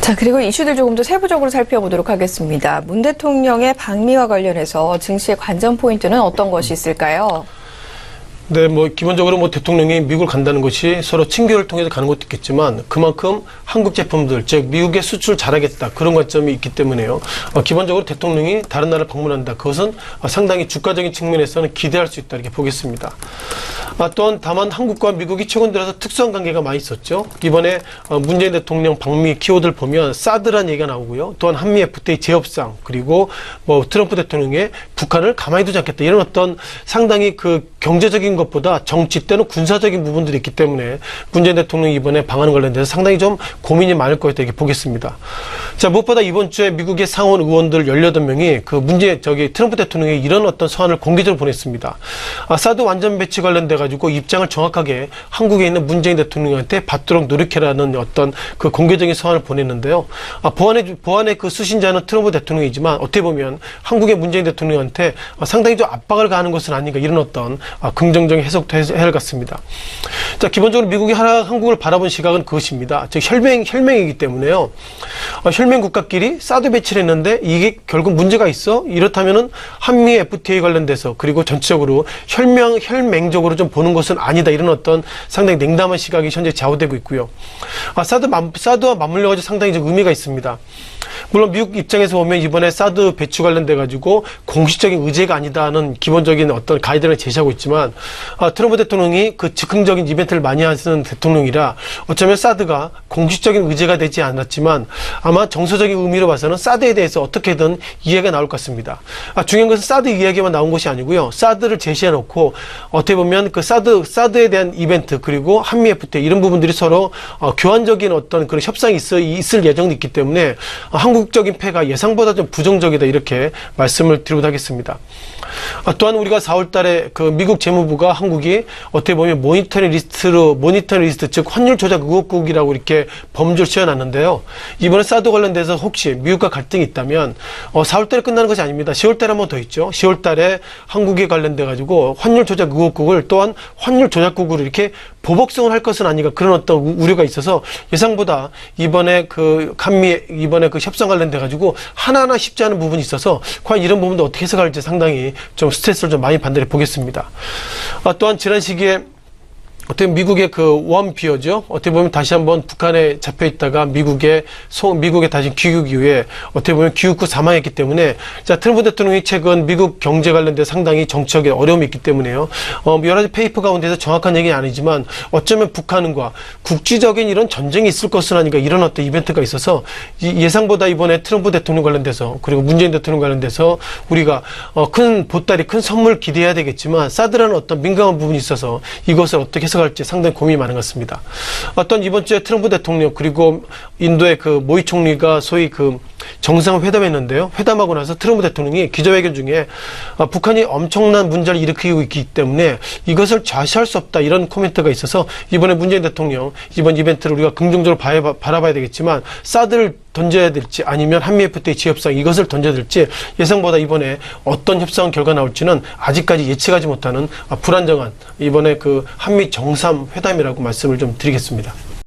자, 그리고 이슈들 조금 더 세부적으로 살펴보도록 하겠습니다. 문 대통령의 방미와 관련해서 증시의 관전 포인트는 어떤 것이 있을까요? 네, 기본적으로 대통령이 미국을 간다는 것이 서로 친교를 통해서 가는 것도 있겠지만 그만큼 한국 제품들, 즉 미국에 수출 잘하겠다 그런 관점이 있기 때문에요. 기본적으로 대통령이 다른 나라를 방문한다. 그것은 상당히 주가적인 측면에서는 기대할 수 있다 이렇게 보겠습니다. 또한 다만 한국과 미국이 최근 들어서 특수한 관계가 많이 있었죠. 이번에 문재인 대통령 방미 키워드를 보면 사드란 얘기가 나오고요. 또한 한미 FTA 재협상 그리고 트럼프 대통령의 북한을 가만히 두지 않겠다 이런 어떤 상당히 그 경제적인 것보다 정치 때는 군사적인 부분들이 있기 때문에 문재인 대통령이 이번에 방한 관련돼서 상당히 좀 고민이 많을 것이다 이렇게 보겠습니다. 자, 무엇보다 이번 주에 미국의 상원 의원들 18명이 트럼프 대통령이 이런 어떤 서한을 공개적으로 보냈습니다. 사드 완전 배치 관련돼 가지고 입장을 정확하게 한국에 있는 문재인 대통령한테 받도록 노력해라는 어떤 그 공개적인 서한을 보냈는데요. 보안의 그 수신자는 트럼프 대통령이지만 어떻게 보면 한국의 문재인 대통령한테 상당히 좀 압박을 가하는 것은 아닌가 이런 어떤 긍정적인 해석도 해야 할 것 같습니다. 자, 기본적으로 미국이 한국을 바라본 시각은 그것입니다. 즉 혈맹이기 때문에요. 혈맹 국가끼리 사드 배치를 했는데 이게 결국 문제가 있어? 이렇다면은 한미 FTA 관련돼서 그리고 전체적으로 혈맹적으로 좀 보는 것은 아니다 이런 어떤 상당히 냉담한 시각이 현재 좌우되고 있고요. 사드와 맞물려 가지고 상당히 좀 의미가 있습니다. 물론 미국 입장에서 보면 이번에 사드 배치 관련돼 가지고 공식적인 의제가 아니다는 기본적인 어떤 가이드를 제시하고 있지만 트럼프 대통령이 그 즉흥적인 이벤트를 많이 하는 대통령이라 어쩌면 사드가 공식적인 의제가 되지 않았지만 아마 정서적인 의미로 봐서는 사드에 대해서 어떻게든 이야기가 나올 것 같습니다. 중요한 것은 사드 이야기만 나온 것이 아니고요. 사드를 제시해 놓고 어떻게 보면 그 사드에 대한 이벤트 그리고 한미 FTA 이런 부분들이 서로 교환적인 어떤 그런 협상이 있을 예정이 있기 때문에 한국적인 패가 예상보다 좀 부정적이다 이렇게 말씀을 드리도록 하겠습니다. 또한 우리가 4월 달에 그 미국 재무부가 한국이 어떻게 보면 모니터링 리스트 즉 환율 조작 의혹국이라고 이렇게 범주를 지어놨는데요. 이번에 사드 관련돼서 혹시 미국과 갈등이 있다면 4월 달에 끝나는 것이 아닙니다. 10월 달에 한 번 더 있죠. 10월 달에 한국에 관련돼 가지고 환율 조작 의혹국을 또한 환율 조작국으로 이렇게 보복성을 할 것은 아닌가 그런 어떤 우려가 있어서 예상보다 이번에 그 협상 관련돼 가지고 하나하나 쉽지 않은 부분이 있어서 과연 이런 부분도 어떻게 해석할지 상당히 좀 스트레스를 좀 많이 받는 보겠습니다. 또한 지난 시기에 어떻게 미국의 그 원피어죠. 어떻게 보면 다시 한번 북한에 잡혀 있다가 미국에 다시 귀국 이후에 어떻게 보면 귀국 후 사망했기 때문에 자, 트럼프 대통령이 최근 미국 경제 관련돼 상당히 정치적인 어려움이 있기 때문에요. 여러 가지 페이퍼 가운데서 정확한 얘기는 아니지만 어쩌면 북한과 국지적인 이런 전쟁이 있을 것은 아닌가 이런 어떤 이벤트가 있어서 예상보다 이번에 트럼프 대통령 관련돼서 그리고 문재인 대통령 관련돼서 우리가 큰 보따리 큰 선물 기대해야 되겠지만 사드라는 어떤 민감한 부분이 있어서 이것을 어떻게 해석할지 상당히 고민이 많은 것 같습니다. 어떤 이번 주에 트럼프 대통령 그리고 인도의 그 모이 총리가 소위 그 정상회담했는데요. 회담하고 나서 트럼프 대통령이 기자회견 중에 북한이 엄청난 문제를 일으키고 있기 때문에 이것을 좌시할 수 없다 이런 코멘트가 있어서 이번에 문재인 대통령 이번 이벤트를 우리가 긍정적으로 바라봐야 되겠지만 사드를 던져야 될지 아니면 한미 FTA 재협상 이것을 던져야 될지 예상보다 이번에 어떤 협상 결과 나올지는 아직까지 예측하지 못하는 불안정한 이번에 그 한미 정상회담이라고 말씀을 좀 드리겠습니다.